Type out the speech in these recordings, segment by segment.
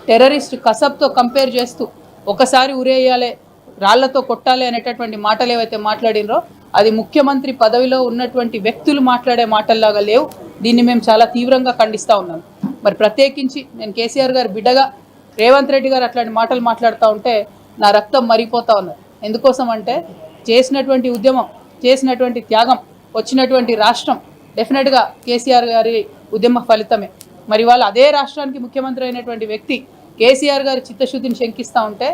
Terrorist కసబ్తో compare చేస్తూ ఒకసారి ఉరేయాలి, రాళ్లతో కొట్టాలి అనేటటువంటి మాటలు ఏవైతే మాట్లాడినరో అది ముఖ్యమంత్రి పదవిలో ఉన్నటువంటి వ్యక్తులు మాట్లాడే మాటల్లాగా లేవు. దీన్ని మేము చాలా తీవ్రంగా ఖండిస్తూ ఉన్నాం. మరి ప్రత్యేకించి నేను కేసీఆర్ గారు బిడ్డగా రేవంత్ రెడ్డి గారు అట్లాంటి మాటలు మాట్లాడుతూ ఉంటే నా రక్తం మరిగిపోతూ ఉన్నది. ఎందుకోసం అంటే చేసినటువంటి ఉద్యమం, చేసినటువంటి త్యాగం, వచ్చినటువంటి రాష్ట్రం డెఫినెట్గా కేసీఆర్ గారి ఉద్యమ ఫలితమే. మరి వాళ్ళు అదే రాష్ట్రానికి ముఖ్యమంత్రి అయినటువంటి వ్యక్తి కేసీఆర్ గారి చిత్తశుద్ధిని శంకిస్తూ ఉంటే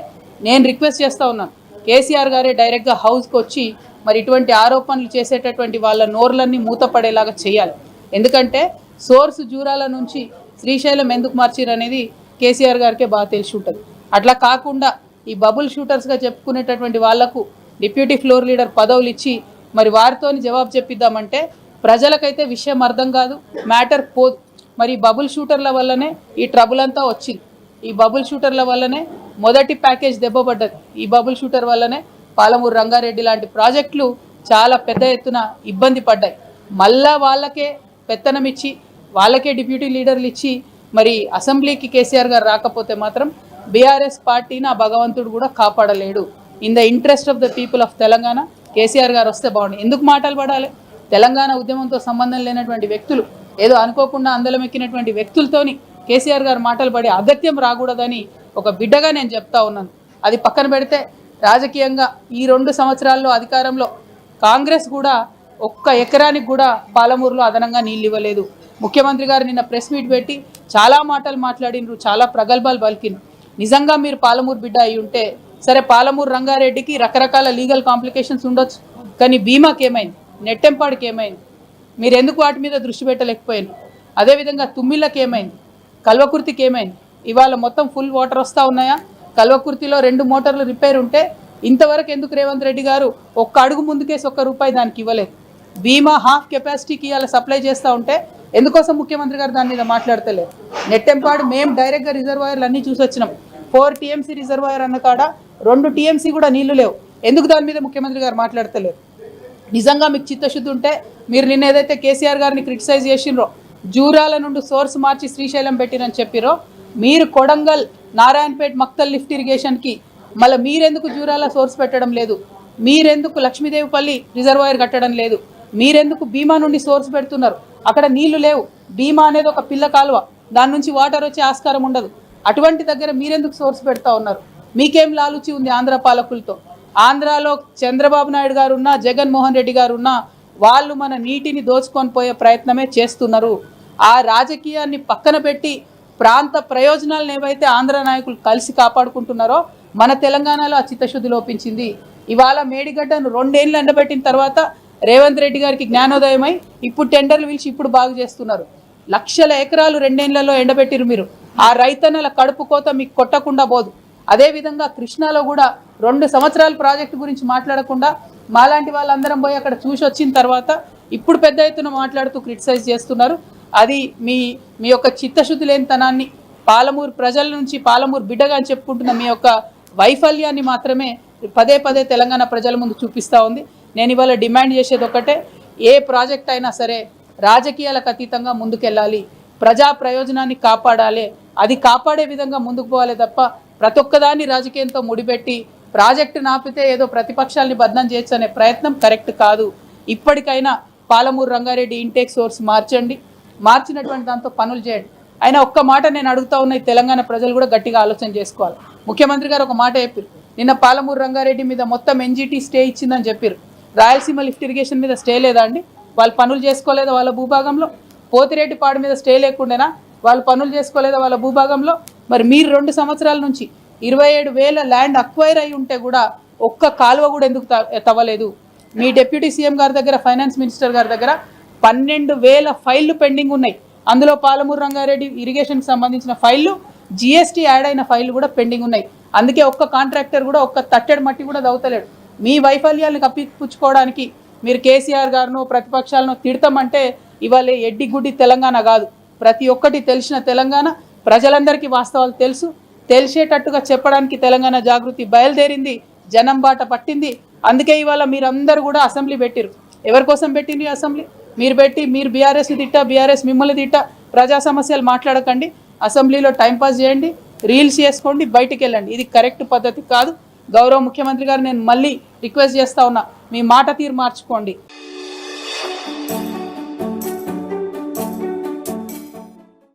నేను రిక్వెస్ట్ చేస్తూ ఉన్నాను, కేసీఆర్ గారే డైరెక్ట్గా హౌస్కి వచ్చి మరి ఇటువంటి ఆరోపణలు చేసేటటువంటి వాళ్ళ నోర్లన్నీ మూతపడేలాగా చేయాలి. ఎందుకంటే సోర్స్ జూరాల నుంచి శ్రీశైలం ఎందుకు మార్చిరు అనేది కేసీఆర్ గారికే బాగా తెలిసి ఉంటుంది. అట్లా కాకుండా ఈ బబుల్ షూటర్స్గా చెప్పుకునేటటువంటి వాళ్లకు డిప్యూటీ ఫ్లోర్ లీడర్ పదవులు ఇచ్చి మరి వారితోని జవాబు చెప్పిద్దామంటే ప్రజలకైతే విషయం అర్థం కాదు, మ్యాటర్ పోదు. మరి బబుల్ షూటర్ల వల్లనే ఈ ట్రబుల్ అంతా వచ్చింది. ఈ బబుల్ షూటర్ల వల్లనే మొదటి ప్యాకేజ్ దెబ్బపడ్డది. ఈ బబుల్ షూటర్ వల్లనే పాలమూరు రంగారెడ్డి లాంటి ప్రాజెక్టులు చాలా పెద్ద ఎత్తున ఇబ్బంది పడ్డాయి. మళ్ళా వాళ్ళకే పెత్తనం ఇచ్చి వాళ్ళకే డిప్యూటీ లీడర్లు ఇచ్చి మరి అసెంబ్లీకి కేసీఆర్ గారు రాకపోతే మాత్రం బీఆర్ఎస్ పార్టీని ఆ భగవంతుడు కూడా కాపాడలేడు. In the interest of the people of Telangana KCR గారు వస్తే బాగుంది. ఎందుకు మాటలు పడాలి? తెలంగాణ ఉద్యమంతో సంబంధం లేనటువంటి వ్యక్తులు, ఏదో అనుకోకుండా అందలం ఎక్కినటువంటి వ్యక్తులతోని కేసీఆర్ గారు మాటలు పడి అగత్యం రాకూడదని ఒక బిడ్డగా నేను చెప్తా ఉన్నాను. అది పక్కన పెడితే రాజకీయంగా ఈ 2 సంవత్సరాల్లో అధికారంలో కాంగ్రెస్ కూడా ఒక్క ఎకరానికి కూడా పాలమూరులో అదనంగా నీళ్ళు ఇవ్వలేదు. ముఖ్యమంత్రి గారు నిన్న ప్రెస్ మీట్ పెట్టి చాలా మాటలు మాట్లాడినరు, చాలా ప్రగల్భాలు పలికినరు. నిజంగా మీరు పాలమూరు బిడ్డ అయి ఉంటే సరే, పాలమూరు రంగారెడ్డికి రకరకాల లీగల్ కాంప్లికేషన్స్ ఉండొచ్చు, కానీ భీమాకి ఏమైంది, నెట్టెంపాడికి ఏమైంది, మీరు ఎందుకు వాటి మీద దృష్టి పెట్టలేకపోయారు? అదేవిధంగా తుమ్మిళ్ళకి ఏమైంది, కల్వకుర్తికి ఏమైంది? ఇవాళ మొత్తం ఫుల్ వాటర్ వస్తూ ఉన్నాయా? కల్వకుర్తిలో 2 మోటార్లు రిపేర్ ఉంటే ఇంతవరకు ఎందుకు రేవంత్ రెడ్డి గారు ఒక్క అడుగు ముందుకేసి ₹1 దానికి ఇవ్వలేదు? భీమా హాఫ్ కెపాసిటీకి ఇవాళ సప్లై చేస్తూ ఉంటే ఎందుకోసం ముఖ్యమంత్రి గారు దాని మీద మాట్లాడతలేరు? నెట్టెంపాడు మేము డైరెక్ట్గా రిజర్వాయర్లు అన్నీ చూసి వచ్చినాం. 4 TMC రిజర్వాయర్ అన్న కాడ 2 TMC కూడా నీళ్లు లేవు. ఎందుకు దాని మీద ముఖ్యమంత్రి గారు మాట్లాడతలేరు? నిజంగా మీకు చిత్తశుద్ధి ఉంటే మీరు నిన్న ఏదైతే కేసీఆర్ గారిని క్రిటిసైజ్ చేసినరో, జూరాల నుండి సోర్స్ మార్చి శ్రీశైలం పెట్టిరని చెప్పిరో, మీరు కొడంగల్ నారాయణపేట్ మక్తల్ లిఫ్ట్ ఇరిగేషన్కి మళ్ళీ మీరెందుకు జూరాల సోర్స్ పెట్టడం లేదు? మీరెందుకు లక్ష్మీదేవిపల్లి రిజర్వాయర్ కట్టడం లేదు? మీరెందుకు భీమా నుండి సోర్స్ పెడుతున్నారు? అక్కడ నీళ్లు లేవు. భీమా అనేది ఒక పిల్ల కాలువ, దాని నుంచి వాటర్ వచ్చే ఆస్కారం ఉండదు. అటువంటి దగ్గర మీరెందుకు సోర్స్ పెడతా ఉన్నారు? మీకేం లాలుచి ఉంది ఆంధ్ర పాలకులతో? ఆంధ్రాలో చంద్రబాబు నాయుడు గారు ఉన్నా, జగన్మోహన్ రెడ్డి గారు ఉన్నా, వాళ్ళు మన నీటిని దోచుకొని పోయే ప్రయత్నమే చేస్తున్నారు. ఆ రాజకీయాన్ని పక్కన పెట్టి ప్రాంత ప్రయోజనాలను ఏవైతే ఆంధ్ర నాయకులు కలిసి కాపాడుకుంటున్నారో మన తెలంగాణలో ఆ చిత్తశుద్ధి లోపించింది. ఇవాళ మేడిగడ్డను 2 ఏళ్ళు ఎండబెట్టిన తర్వాత రేవంత్ రెడ్డి గారికి జ్ఞానోదయమై ఇప్పుడు టెండర్లు పిలిచి ఇప్పుడు బాగు చేస్తున్నారు. లక్షల ఎకరాలు 2 ఏళ్లలో ఎండబెట్టిరు మీరు. ఆ రైతన్నల కడుపు కోత మీకు కొట్టకుండా పోదు. అదేవిధంగా కృష్ణాలో కూడా 2 సంవత్సరాల ప్రాజెక్టు గురించి మాట్లాడకుండా మాలాంటి వాళ్ళందరం పోయి అక్కడ చూసి వచ్చిన తర్వాత ఇప్పుడు పెద్ద ఎత్తున మాట్లాడుతూ క్రిటిసైజ్ చేస్తున్నారు. అది మీ యొక్క చిత్తశుద్ధి లేనితనాన్ని, పాలమూరు ప్రజల నుంచి పాలమూరు బిడ్డగా అని చెప్పుకుంటున్న మీ యొక్క వైఫల్యాన్ని మాత్రమే పదే పదే తెలంగాణ ప్రజల ముందు చూపిస్తూ ఉంది. నేను ఇవాళ డిమాండ్ చేసేది ఒకటే, ఏ ప్రాజెక్ట్ అయినా సరే రాజకీయాలకు అతీతంగా ముందుకెళ్ళాలి, ప్రజా ప్రయోజనాన్ని కాపాడాలి. అది కాపాడే విధంగా ముందుకు పోవాలి తప్ప ప్రతి ఒక్కదాన్ని రాజకీయంతో ముడిపెట్టి ప్రాజెక్టు నాపితే ఏదో ప్రతిపక్షాలని బదనం చేయొచ్చు అనే ప్రయత్నం కరెక్ట్ కాదు. ఇప్పటికైనా పాలమూరు రంగారెడ్డి ఇంటేక్ సోర్స్ మార్చండి, మార్చినటువంటి దాంతో పనులు చేయండి. అయినా ఒక్క మాట నేను అడుగుతా ఉన్న, తెలంగాణ ప్రజలు కూడా గట్టిగా ఆలోచన చేసుకోవాలి. ముఖ్యమంత్రి గారు ఒక మాట చెప్పారు, నిన్న పాలమూరు రంగారెడ్డి మీద మొత్తం NGT స్టే ఇచ్చిందని చెప్పారు. రాయలసీమ లిఫ్ట్ ఇరిగేషన్ మీద స్టే లేదా అండి? వాళ్ళు పనులు చేసుకోలేదా వాళ్ళ భూభాగంలో? పోతిరెడ్డిపాడు మీద స్టే లేకుండానా? వాళ్ళు పనులు చేసుకోలేదా వాళ్ళ భూభాగంలో? మరి మీరు 2 సంవత్సరాల నుంచి 27,000 ల్యాండ్ అక్వైర్ అయి ఉంటే కూడా ఒక్క కాలువ కూడా ఎందుకు తవ్వలేదు? మీ డిప్యూటీ సీఎం గారి దగ్గర, ఫైనాన్స్ మినిస్టర్ గారి దగ్గర 12,000 ఫైళ్లు పెండింగ్ ఉన్నాయి. అందులో పాలమూరు రంగారెడ్డి ఇరిగేషన్కి సంబంధించిన ఫైళ్లు, GST యాడ్ అయిన ఫైళ్లు కూడా పెండింగ్ ఉన్నాయి. అందుకే ఒక్క కాంట్రాక్టర్ కూడా ఒక్క తట్టెడు మట్టి కూడా దవ్వుతలేడు. మీ వైఫల్యాలను కప్పిపుచ్చుకోవడానికి మీరు కేసీఆర్ గారును ప్రతిపక్షాలను తిడతామంటే ఇవాళ ఎడ్డిగుడ్డి తెలంగాణ కాదు, ప్రతి ఒక్కటి తెలిసిన తెలంగాణ. ప్రజలందరికీ వాస్తవాలు తెలుసు, తెలిసేటట్టుగా చెప్పడానికి తెలంగాణ జాగృతి బయలుదేరింది, జనం బాట పట్టింది. అందుకే ఇవాళ మీరందరూ కూడా అసెంబ్లీ పెట్టిరు. ఎవరి కోసం పెట్టింది అసెంబ్లీ? మీరు పెట్టి మీరు బీఆర్ఎస్ని తిట్టా, బీఆర్ఎస్ మిమ్మల్ని తిట్టా, ప్రజా సమస్యలు మాట్లాడకండి, అసెంబ్లీలో టైంపాస్ చేయండి, రీల్స్ చేసుకోండి, బయటికి వెళ్ళండి. ఇది కరెక్ట్ పద్ధతి కాదు. గౌరవ ముఖ్యమంత్రి గారు నేను మళ్ళీ రిక్వెస్ట్ చేస్తా ఉన్నా, మీ మాట తీరు మార్చుకోండి.